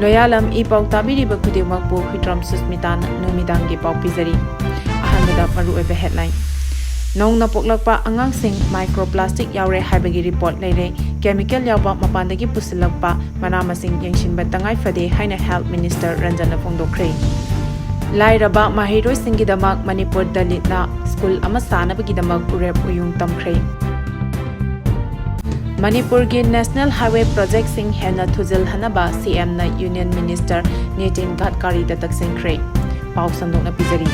Loyalam E-PAO tabiriba khudimakpu Hitram Susmitan numidangi pau pizari. Ahanbada maruoiba headline. Nouna Poklakpa Angang sing microplastic yaure haibagi report leire chemical yaoba mapandagi pusilakpa manamasing yengshinba tangai fade haina Health Minister Ranjana Phongdokre. Lairaba mahiroi singidamak Manipur Dalitna school ama sanabagi-damak urep uyung tamkre. Manipur ki National Highway Project sing hena thuzil hanaba CM na Union Minister Nitin Gadkari datak singkre. Pau sandok na pizari.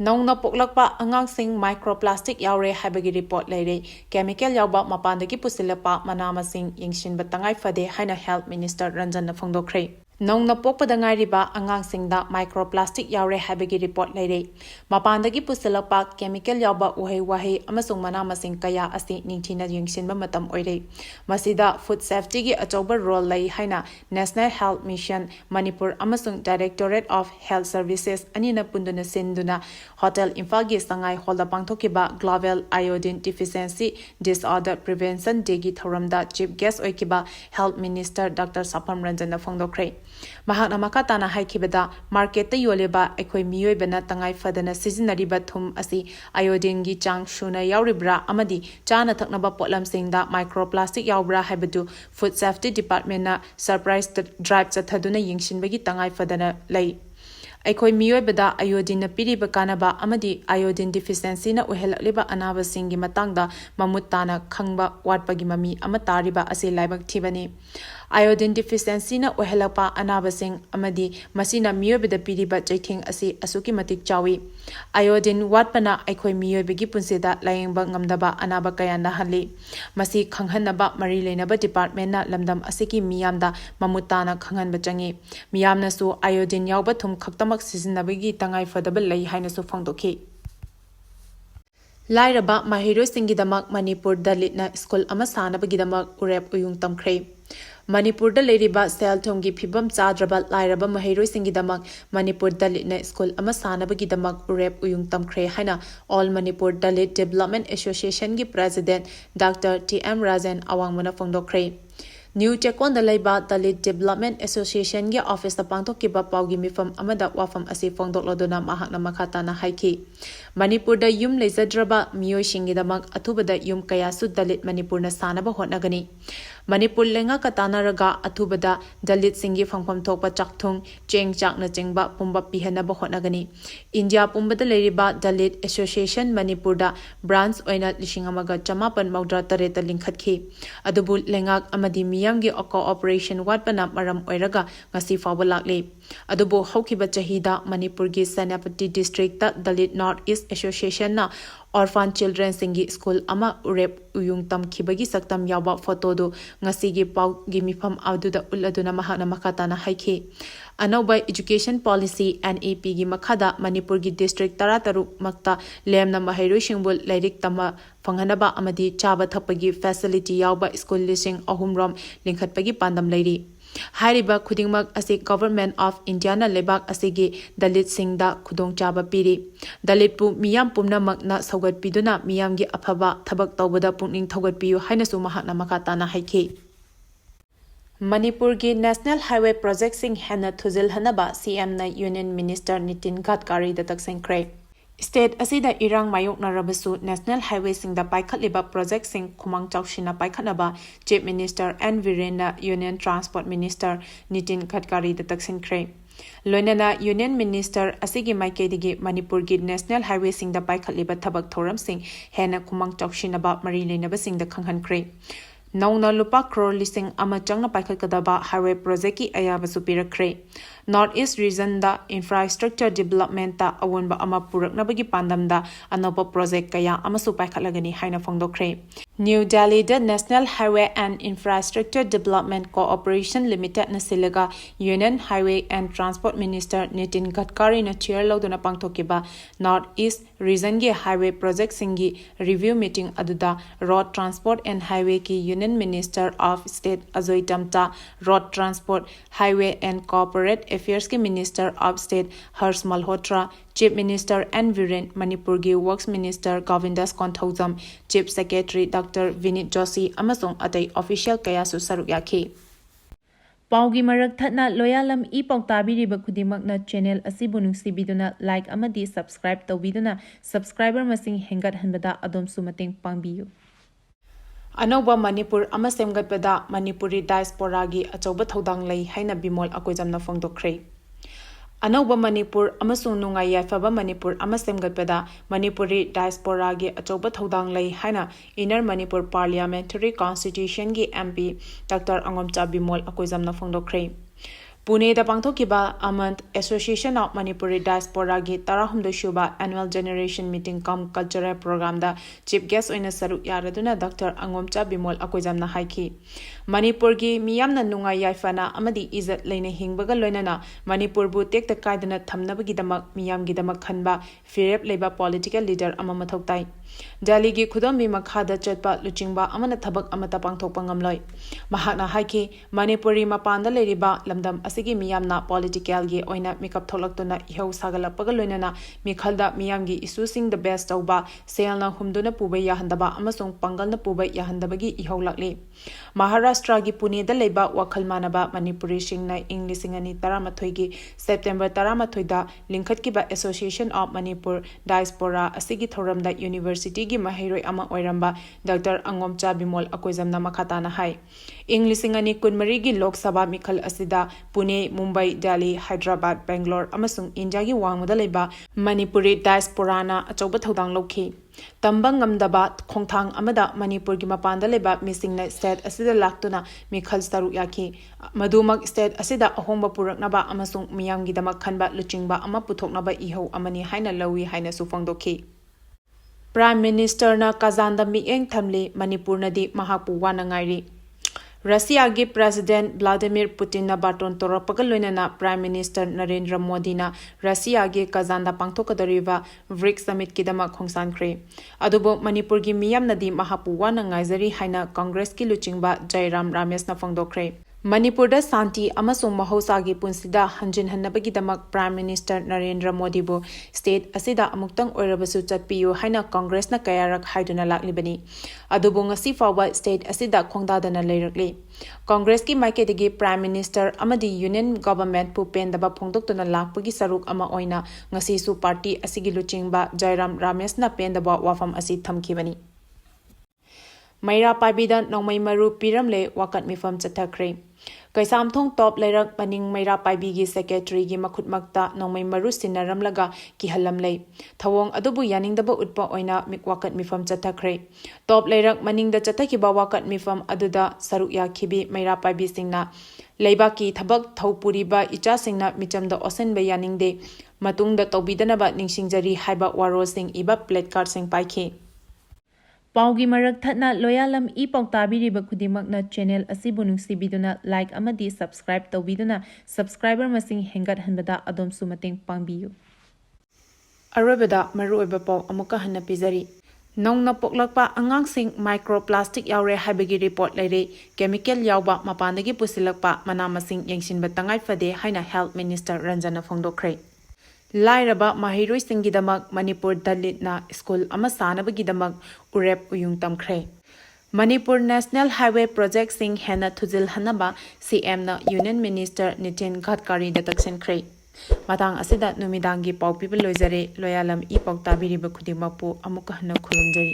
Nouna Poklakpa Angang sing microplastic yaure haibagi report leire chemical yaoba mapandagi pusilapa manamasing yengshinba tangai fade haina Health Minister Ranjana Phongdokre. Nouna pokpadangai riba Angang singda microplastic yaure haibagi report leire mapandagi pusilapa chemical yaoba uhei wahei amasung manamasing kaya asi ningthina yengshinba matam oire masida food safety gi achoba role lei haina National Health Mission Manipur amasung Directorate of Health Services anina punduna sinduna Hotel Imphal gi sangai holda pangthokiba Global Iodine Deficiency Disorder Prevention Day gi thoramda Chief Guest oikiba Health Minister Dr. Sapam Ranjana Phongdokre. Mahakna makatana haikibada market ta yoleba ekhoi miyoibana tangai fadana sizinariba thum asi iodine gi chang shuna yauribra amadi chana thaknaba potlamsingda microplastic yaubra haibadu Food Safety Department na surprise drive chathaduna yengshinbagi tangai fadana lei. Aikoi miyoibada iodine na piriba kanaba amadi iodine deficiency na uhelakliba anabasinggi matangda mamutana khangba watpagi mami amatariba ase laibak thibani. Iodine deficiency na uhelapa anabasing amadi masina miyoibada piriba chaithing ase asuki matik chawi. Iodine watpana aikoi miyoibagi punsida layengba ngamdaba anaba kaya nahanli. Masi khanghanaba mari leinaba department na lamdam asiki miyamda mamutana khanghanba changi. Miyamna su iodine yauba thum khaktamak sizinabagi tangai fadaba lei haina su phongdokhi. Lairaba mahiroi singidamak Manipur Dalitna school ama sanabagidamak urep uyung tamkre. Manipur da leiriba sel thomgi phibam chadraba lairaba mahiroi singidamak Manipur Dalitna school ama sanabagidamak urep uyung tamkre haina All Manipur Dalit Development Association gi President Dr. T.M. Rajan awangmana phongdokre. New Chekon da leiba Dalit Development Association gi office ta pangthokiba paugi mifam amada wafam ase phongdoklodona mahakna makhatana haiki. Manipur da yum leizadraba miyoi singidamak athubada yum kaya su Dalit Manipur na sanaba hotnagani. Manipur lenga katana raga athubada Dalit singi phangpham thokpa chakthung cheng chakna chengba pumba pihanaba hotnagani. India pumbada leiriba Dalit Association Manipur da branch oina lishingamaga chamapan maudra tareta lingkhatkhi. Adubu lengak amadi miyamgi cooperation watpana maram oiraga ngasi fawba lakle. Adubu haukiba chahida Manipur gi Senapati district ta Dalit North East Association na Orphan Children singi school ama urep uyung tam khibagi saktam yawa photo do ngasi gi pau gi mifam aduda uladuna mahana makatana haiki. Anoba education policy NEP gi makhada Manipur gi district tarataru makta lemna mahiroi singbul lairik tama phanghanaba amadi chaba thapagi facility yawa school lising ahumrom lingkhatpagi pandam lairi. Hariba khudingmak ase Government of India na lebak asegi Dalit Singda khudong chaba piri. Dalit pu miyam pumna makna saugat piduna miyamgi aphaba thabak tawbada pungning thogat piyu hainasu mahakna makatana haiki. Manipur gi National Highway Project sing hena thuzil hanaba CM na Union Minister Nitin Gadkari datak singkre. State asida irang mayok na rabasu National Highway singda paikhatliba project sing khumang chawshina paikhatnaba Chief Minister N. Virendra Union Transport Minister Nitin Gadkari datak singkre. Loinana Union Minister asigi maikeidigi Manipur gi National Highway singda paikhatliba thabak thoram sing hena khumang chawshinaba mari leinaba singda khanghankre. Nouna lupa crore lising ama changna paikhatkadaba highway project ki ayabasu pirakre. North East region da infrastructure development ta awonba ama puraknabagi pandamda anoba project kaya amasu paikhatlagani haina phongdokre. New Delhi da National Highway and Infrastructure Development Cooperation Limited na silaga Union Highway and Transport Minister Nitin Gadkari na chair lawduna pangthokiba North East region gi highway project singi review meeting aduda Road Transport and Highway ki Union Minister of State Ajoy Tamta, Road Transport, Highway and Corporate Affairs ki Minister of State Harsh Malhotra, Chief Minister N. Viren, Manipur gi Works Minister Govindas Konthaujam, Chief Secretary Dr. Vinit Joshi amasung atai official kaya su saruk yakhi. ꯄꯥꯎꯒꯤ ꯃꯔꯛ ꯊꯠꯅ ꯂꯣꯌꯥꯂꯝ E-PAO ꯇꯥꯕꯤꯔꯤꯕ ꯈꯨꯗꯤꯡꯃꯛꯅ channel ꯑꯁꯤꯕꯨ ꯅꯨꯡꯁꯤꯕꯤꯗꯨꯅ like ꯑꯃꯗꯤ subscribe ꯇꯧꯕꯤꯗꯨꯅ subscriber ꯃꯁꯤꯡ ꯍꯦꯟꯒꯠꯍꯟꯕꯗ ꯑꯗꯣꯝꯁꯨ ꯃꯇꯦꯡ ꯄꯥꯡꯕꯤꯌꯨ꯫ ꯑꯅꯧꯕ ꯃꯅꯤꯄꯨꯔ ꯑꯃ ꯁꯦꯝꯒꯠꯄꯗ ꯃꯅꯤꯄꯨꯔꯤ ꯗꯥꯏꯁꯄꯣꯔꯥꯒꯤ ꯑꯆꯧꯕ ꯊꯧꯗꯥꯡ ꯂꯩ ꯍꯥꯏꯅ ꯕꯤꯃꯣꯜ ꯑꯀꯣꯏꯖꯝꯅ ꯐꯣꯡꯗꯣꯛꯈ꯭ꯔꯦ꯫ ꯑꯅꯧꯕ ꯃꯅꯤꯄꯨꯔ ꯑꯃꯁꯨꯡ ꯅꯨꯡꯉꯥꯏ ꯌꯥꯏꯐꯕ ꯃꯅꯤꯄꯨꯔ ꯑꯃ ꯁꯦꯝꯒꯠꯄꯗ ꯃꯅꯤꯄꯨꯔꯤ ꯗꯥꯏꯁꯄꯣꯔꯥꯒꯤ ꯑꯆꯧꯕ ꯊꯧꯗꯥꯡ ꯂꯩ ꯍꯥꯏꯅ ꯏꯟꯅꯔ ꯃꯅꯤꯄꯨꯔ ꯄꯥꯔꯂꯤꯌꯥꯃꯦꯟꯇꯔꯤ ꯀꯟꯁꯇꯤꯇ꯭ꯌꯨꯁꯟꯒꯤ MP ꯗꯥꯛꯇꯔ ꯑꯉꯣꯝꯆꯥ ꯕꯤꯃꯣꯜ ꯑꯀꯣꯏꯖꯝꯅ ꯐꯣꯡꯗꯣꯛꯈ꯭ꯔꯦ꯫ ꯄꯨꯅꯦꯗ ꯄꯥꯡꯊꯣꯛꯈꯤꯕ ꯑꯃꯟꯠ ꯑꯦꯁꯣꯁꯤꯌꯦꯁꯟ ꯑꯣꯐ ꯃꯅꯤꯄꯨꯔꯤ ꯗꯥꯏꯁꯄꯣꯔꯥꯒꯤ 18ꯁꯨꯕ annual generation meeting cum cultural ꯄ꯭ꯔꯣꯒ꯭ꯔꯥꯝꯗ ꯆꯤꯐ ꯒꯦꯁꯠ ꯑꯣꯏꯅ ꯁꯔꯨꯛ ꯌꯥꯔꯗꯨꯅ ꯗꯥꯛꯇꯔ ꯑꯉꯣꯝꯆꯥ ꯕꯤꯃꯣꯜ ꯑꯀꯣꯏꯖꯝꯅ ꯍꯥꯏꯈꯤ꯫ ꯃꯅꯤꯄꯨꯔꯒꯤ ꯃꯤꯌꯥꯝꯅ ꯅꯨꯡꯉꯥꯏ ꯌꯥꯏꯐꯅ ꯑꯃꯗꯤ ꯏꯖꯠ ꯂꯩꯅ ꯍꯤꯡꯕꯒ ꯂꯣꯏꯅꯅ ꯃꯅꯤꯄꯨꯔꯕꯨ ꯇꯦꯛꯇ ꯀꯥꯏꯗꯅ ꯊꯝꯅꯕꯒꯤꯗꯃꯛ ꯃꯤꯌꯥꯝꯒꯤꯗꯃꯛ ꯈꯟꯕ ꯐꯤꯔꯦꯞ ꯂꯩꯕ ꯄꯣꯂꯤꯇꯤꯀꯦꯜ ꯂꯤꯗꯔ ꯑꯃ ꯃꯊꯧ ꯇꯥꯏ꯫ ꯗꯦꯜꯂꯤꯒꯤ ꯈꯨꯗꯣꯝꯕꯤ ꯃꯈꯥꯗ ꯆꯠꯄ ꯂꯨꯆꯤꯡꯕ ꯑꯃꯅ ꯊꯕꯛ ꯑꯃꯠꯇ ꯄꯥꯡꯊꯣꯛꯄ ꯉꯝꯂꯣꯏ꯫ ꯃꯍꯥꯛꯅ ꯍꯥꯏꯈꯤ ꯃꯅꯤꯄꯨꯔꯤ ꯃꯄꯥꯟꯗ ꯂꯩꯔꯤꯕ ꯂꯝꯗꯝ ꯑꯁꯤꯒꯤ ꯃꯤꯌꯥꯝꯅ ꯄꯣꯂꯤꯇꯤꯀꯦꯜꯒꯤ ꯑꯣꯏꯅ ꯃꯤꯀꯞ ꯊꯣꯛꯂꯛꯇꯨꯅ ꯏꯍꯧ ꯁꯥꯒꯠꯂꯛꯄꯒ ꯂꯣꯏꯅꯅ ꯃꯤꯈꯜꯗ ꯃꯤꯌꯥꯝꯒꯤ ꯏꯁꯨꯁꯤꯡꯗ ꯕꯦꯁ ꯇꯧꯕ, ꯁꯦꯜꯅ ꯍꯨꯝꯗꯨꯅ ꯄꯨꯕ ꯌꯥꯍꯟꯗꯕ ꯑꯃꯁꯨꯡ ꯄꯥꯡꯒꯜꯅ ꯄꯨꯕ ꯌꯥꯍꯟꯗꯕꯒꯤ ꯏꯍꯧ ꯂꯥꯛꯂꯤ꯫ ꯃꯍꯥꯔꯥꯁꯇ꯭ꯔꯒꯤ ꯄꯨꯅꯦꯗ ꯂꯩꯕ ꯋꯥꯈꯜ ꯃꯥꯟꯅꯕ ꯃꯅꯤꯄꯨꯔꯤꯁꯤꯡꯅ ꯏꯪ 2013ꯒꯤ ꯁꯦꯞꯇꯦꯝꯕꯔ 18ꯗ ꯂꯤꯡꯈꯠꯈꯤꯕ ꯑꯦꯁꯣꯁꯤꯌꯦꯁꯟ ꯑꯣꯐ ꯃꯅꯤꯄꯨꯔ ꯗꯥꯏꯁꯄꯣꯔꯥ ꯑꯁꯤꯒꯤ ꯊꯧꯔꯝꯗ ꯌꯨꯅꯤꯚꯔꯁꯤꯇꯤꯒꯤ ꯃꯍꯩꯔꯣꯏ ꯑꯃ ꯑꯣꯏꯔꯝꯕ ꯗꯥꯛꯇꯔ ꯑꯉꯣꯝꯆꯥ ꯕꯤꯃꯣꯜ ꯑꯀꯣꯏꯖꯝꯅ ꯃꯈꯥ ꯇꯥꯅ ꯍꯥꯏ꯫ ꯏꯪ 2013ꯒꯤ ꯂꯣꯛ ꯁꯚꯥ ꯃꯤꯈꯜ ꯑꯁꯤꯗ ꯄꯨꯅꯦ, ꯃꯨꯝꯕꯥꯏ, ꯗꯦꯜꯂꯤ, ꯍꯥꯏꯗ꯭ꯔꯕꯥꯗ, ꯕꯦꯡꯒ꯭ꯂꯣꯔ ꯑꯃꯁꯨꯡ ꯏꯟꯗꯤꯌꯥꯒꯤ ꯋꯥꯡꯃꯗ ꯂꯩꯕ ꯃꯅꯤꯄꯨꯔꯤ ꯗꯥꯏꯁꯄꯣꯔꯥꯅ ꯑꯆꯧꯕ ꯊꯧꯗꯥꯡ ꯂꯧꯈꯤ꯫ ꯇꯝꯕ ꯉꯝꯗꯕ ꯈꯣꯡꯊꯥꯡ ꯑꯃꯗ ꯃꯅꯤꯄꯨꯔꯒꯤ ꯃꯄꯥꯟꯗ ꯂꯩꯕ ꯃꯤꯁꯤꯡꯅ ꯁ꯭ꯇꯦꯠ ꯑꯁꯤꯗ ꯂꯥꯛꯇꯨꯅ ꯃꯤꯈꯜ ꯁꯔꯨꯛ ꯌꯥꯈꯤ꯫ ꯃꯗꯨꯃꯛ ꯁ꯭ꯇꯦꯠ ꯑꯁꯤꯗ ꯑꯍꯣꯡꯕ ꯄꯨꯔꯛꯅꯕ ꯑꯃꯁꯨꯡ ꯃꯤꯌꯥꯝꯒꯤꯗꯃꯛ ꯈꯟꯕ ꯂꯨꯆꯤꯡꯕ ꯑꯃ ꯄꯨꯊꯣꯛꯅꯕ ꯏꯍꯧ ꯑꯃꯅꯤ ꯍꯥꯏꯅ ꯂꯧꯏ ꯍꯥꯏꯅꯁꯨ ꯐꯣꯡꯗꯣꯛꯈꯤ꯫ ꯄ꯭ꯔꯥꯏꯝ ꯃꯤꯅꯤꯁꯇꯔꯅ ꯀꯥꯖꯥꯟꯗ ꯃꯤꯠꯌꯦꯡ ꯊꯝꯂꯤ, ꯃꯅꯤꯄꯨꯔꯅꯗꯤ ꯃꯍꯥꯛꯄꯨ ꯋꯥꯅ ꯉꯥꯏꯔꯤ꯫ ꯔꯁꯤꯌꯥꯒꯤ ꯄ꯭ꯔꯦꯁꯤꯗꯦꯟꯠ ꯚ꯭ꯂꯥꯗꯤꯃꯤꯔ ꯄꯨꯇꯤꯟꯅ ꯕꯥꯇꯣꯟ ꯇꯧꯔꯛꯄꯒ ꯂꯣꯏꯅꯅ ꯄ꯭ꯔꯥꯏꯝ ꯃꯤꯅꯤꯁꯇꯔ ꯅꯔꯦꯟꯗ꯭ꯔ ꯃꯣꯗꯤꯅ ꯔꯁꯤꯌꯥꯒꯤ ꯀꯥꯖꯥꯟꯗ ꯄꯥꯡꯊꯣꯛꯀꯗꯧꯔꯤꯕ ꯕ꯭ꯔꯤꯛꯁ ꯁꯃꯤꯠꯀꯤꯗꯃꯛ ꯈꯣꯡꯁꯥꯟꯈ꯭ꯔꯦ꯫ ꯑꯗꯨꯕꯨ ꯃꯅꯤꯄꯨꯔꯒꯤ ꯃꯤꯌꯥꯝꯅꯗꯤ ꯃꯍꯥꯛꯄꯨ ꯋꯥꯅ ꯉꯥꯏꯖꯔꯤ ꯍꯥꯏꯅ ꯀꯪꯒ꯭ꯔꯦꯁꯀꯤ ꯂꯨꯆꯤꯡꯕ ꯖꯌꯔꯥꯝ ꯔꯥꯃꯦꯁꯅ ꯐꯣꯡꯗꯣꯛꯈ꯭ꯔꯦ꯫ ꯃꯅꯤꯄꯨꯔꯗ ꯁꯥꯟꯇꯤ ꯑꯃꯁꯨꯡ ꯃꯍꯧꯁꯥꯒꯤ ꯄꯨꯟꯁꯤꯗ ꯍꯟꯖꯤꯟꯍꯟꯅꯕꯒꯤꯗꯃꯛ ꯄ꯭ꯔꯥꯏꯝ ꯃꯤꯅꯤꯁꯇꯔ ꯅꯔꯦꯟꯗ꯭ꯔ ꯃꯣꯗꯤꯕꯨ ꯁ꯭ꯇꯦꯠ ꯑꯁꯤꯗ ꯑꯃꯨꯛꯇꯪ ꯑꯣꯏꯔꯕꯁꯨ ꯆꯠꯄꯤꯌꯨ ꯍꯥꯏꯅ ꯀꯪꯒ꯭ꯔꯦꯁꯅ ꯀꯌꯥꯔꯛ ꯍꯥꯏꯗꯨꯅ ꯂꯥꯛꯂꯤꯕꯅꯤ꯫ ꯑꯗꯨꯕꯨ ꯉꯁꯤ ꯐꯥꯎꯕ ꯁ꯭ꯇꯦꯠ ꯑꯁꯤꯗ ꯈꯣꯡꯗꯥꯗꯅ ꯂꯩꯔꯛꯂꯤ꯫ ꯀꯪꯒ꯭ꯔꯦꯁꯀꯤ ꯃꯥꯏꯀꯩꯗꯒꯤ ꯄ꯭ꯔꯥꯏꯝ ꯃꯤꯅꯤꯁꯇꯔ ꯑꯃꯗꯤ ꯌꯨꯅꯤꯌꯟ ꯒꯚꯔꯟꯃꯦꯟꯠꯄꯨ ꯄꯦꯟꯗꯕ ꯐꯣꯡꯗꯣꯛꯇꯨꯅ ꯂꯥꯛꯄꯒꯤ ꯁꯔꯨꯛ ꯑꯃ ꯑꯣꯏꯅ ꯉꯁꯤꯁꯨ ꯄꯥꯔꯇꯤ ꯑꯁꯤꯒꯤ ꯂꯨꯆꯤꯡꯕ ꯖꯌꯔꯥꯝ ꯔꯥꯃꯦꯁꯅ ꯄꯦꯟꯗꯕ ꯋꯥꯐꯝ ꯑꯁꯤ ꯊꯝꯈꯤꯕꯅꯤ꯫ ꯃꯩꯔꯥ ꯄꯥꯏꯕꯤꯗ ꯅꯣꯡꯃꯩ ꯃꯔꯨ ꯄꯤꯔꯝꯂꯦ, ꯋꯥꯀꯠ ꯃꯤꯐꯝ ꯆꯠꯊꯈ꯭ꯔꯦ꯫ ꯀꯩꯁꯥꯝꯊꯣꯡ ꯇꯣꯞ ꯂꯩꯔꯛ ꯃꯅꯤꯡ ꯃꯩꯔꯥ ꯄꯥꯏꯕꯤꯒꯤ ꯁꯦꯀ꯭ꯔꯦꯇꯔꯤꯒꯤ ꯃꯈꯨꯠꯃꯛꯇ ꯅꯣꯡꯃꯩ ꯃꯔꯨ ꯁꯤꯟꯅꯔꯝꯂꯒ ꯀꯤꯍꯜꯂꯝꯂꯦ꯫ ꯊꯧꯑꯣꯡ ꯑꯗꯨꯕꯨ ꯌꯥꯅꯤꯡꯗꯕ ꯎꯠꯄ ꯑꯣꯏꯅ ꯋꯥꯀꯠ ꯃꯤꯐꯝ ꯆꯠꯊꯈ꯭ꯔꯦ꯫ ꯇꯣꯞ ꯂꯩꯔꯛ ꯃꯅꯤꯡꯗ ꯆꯠꯊꯈꯤꯕ ꯋꯥꯀꯠ ꯃꯤꯐꯝ ꯑꯗꯨꯗ ꯁꯔꯨꯛ ꯌꯥꯈꯤꯕꯤ ꯃꯩꯔꯥ ꯄꯥꯏꯕꯤꯁꯤꯡꯅ ꯂꯩꯕꯥꯛꯀꯤ ꯊꯕꯛ ꯊꯧ ꯄꯨꯔꯤꯕ ꯏꯆꯥꯁꯤꯡꯅ ꯃꯤꯆꯝꯗ ꯑꯣꯠꯁꯤꯟꯕ ꯌꯥꯅꯤꯡꯗꯦ, ꯃꯇꯨꯡꯗ ꯇꯧꯕꯤꯗꯅꯕ ꯅꯤꯡꯁꯤꯡꯖꯔꯤ ꯍꯥꯏꯕ ꯋꯥꯔꯣꯜꯁꯤꯡ ꯏꯕ ꯄ꯭ꯂꯦꯀꯥꯔꯗꯁꯤꯡ ꯄꯥꯏꯈꯤ꯫ ꯄꯥꯎꯒꯤ ꯃꯔꯛ ꯊꯠꯅ ꯂꯣꯌꯥꯂꯝ E-PAO ꯇꯥꯕꯤꯔꯤꯕ ꯈꯨꯗꯤꯡꯃꯛꯅ ꯆꯦꯅꯦꯜ ꯑꯁꯤꯕꯨ ꯅꯨꯡꯁꯤꯕꯤꯗꯨꯅ ꯂꯥꯏꯛ ꯑꯃꯗꯤ ꯁꯕꯁꯀ꯭ꯔꯥꯏꯕ ꯇꯧꯕꯤꯗꯨꯅ ꯁꯕꯁꯀ꯭ꯔꯥꯏꯕꯔ ꯃꯁꯤꯡ ꯍꯦꯟꯒꯠꯍꯟꯕꯗ ꯑꯗꯣꯝꯁꯨ ꯃꯇꯦꯡ ꯄꯥꯡꯕꯤꯌꯨ꯫ ꯑꯔꯣꯏꯕꯗ ꯃꯔꯨꯑꯣꯏꯕ ꯄꯥꯎ ꯑꯃꯨꯛꯀ ꯍꯟꯅ ꯄꯤꯖꯔꯤ꯫ ꯅꯧꯅ ꯄꯣꯛꯂꯛꯄ ꯑꯉꯥꯡꯁꯤꯡ ꯃꯥꯏꯀ꯭ꯔꯣꯄ꯭ꯂꯥꯁꯇꯤꯛ ꯌꯥꯎꯔꯦ ꯍꯥꯏꯕꯒꯤ ꯔꯤꯄꯣꯔꯠ ꯂꯩꯔꯦ꯫ ꯀꯦꯃꯤꯀꯦꯜ ꯌꯥꯎꯕ ꯃꯄꯥꯟꯗꯒꯤ ꯄꯨꯁꯤꯜꯂꯛꯄ ꯃꯅꯥ-ꯃꯁꯤꯡ ꯌꯦꯡꯁꯤꯟꯕ ꯇꯉꯥꯏꯐꯗꯦ ꯍꯥꯏꯅ ꯍꯦꯜꯊ ꯃꯤꯅꯤꯁꯇꯔ ꯔꯟꯖꯟꯅ ꯐꯣꯡꯗꯣꯛꯈ꯭ꯔꯦ꯫ ꯂꯥꯏꯔꯕ ꯃꯍꯩꯔꯣꯏꯁꯤꯡꯒꯤꯗꯃꯛ ꯃꯅꯤꯄꯨꯔ ꯗꯂꯤꯠꯅ ꯁ꯭ꯀꯨꯜ ꯑꯃ ꯁꯥꯅꯕꯒꯤꯗꯃꯛ ꯎꯔꯦꯞ ꯎꯌꯨꯡ ꯇꯝꯈ꯭ꯔꯦ꯫ ꯃꯅꯤꯄꯨꯔ ꯅꯦꯁꯅꯦꯜ ꯍꯥꯏꯋꯦ ꯄ꯭ꯔꯣꯖꯦꯛꯇꯁꯤꯡ ꯍꯦꯟꯅ ꯊꯨꯖꯤꯜꯍꯟꯅꯕ ꯁꯤꯑꯦꯝꯅ ꯌꯨꯅꯤꯌꯟ ꯃꯤꯅꯤꯁꯇꯔ ꯅꯤꯇꯤꯟ ꯒꯗꯀꯥꯔꯤꯗ ꯇꯛꯁꯤꯟꯈ꯭ꯔꯦ꯫ ꯃꯇꯥꯡ ꯑꯁꯤꯗ ꯅꯨꯃꯤꯗꯥꯡꯒꯤ ꯄꯥꯎ ꯄꯤꯕ ꯂꯣꯏꯖꯔꯦ꯫ ꯂꯣꯌꯥꯂꯝ E-PAO ꯇꯥꯕꯤꯔꯤꯕ ꯈꯨꯗꯤꯡꯃꯛꯄꯨ ꯑꯃꯨꯛꯀ ꯍꯟꯅ ꯈꯨꯔꯨꯝꯖꯔꯤ꯫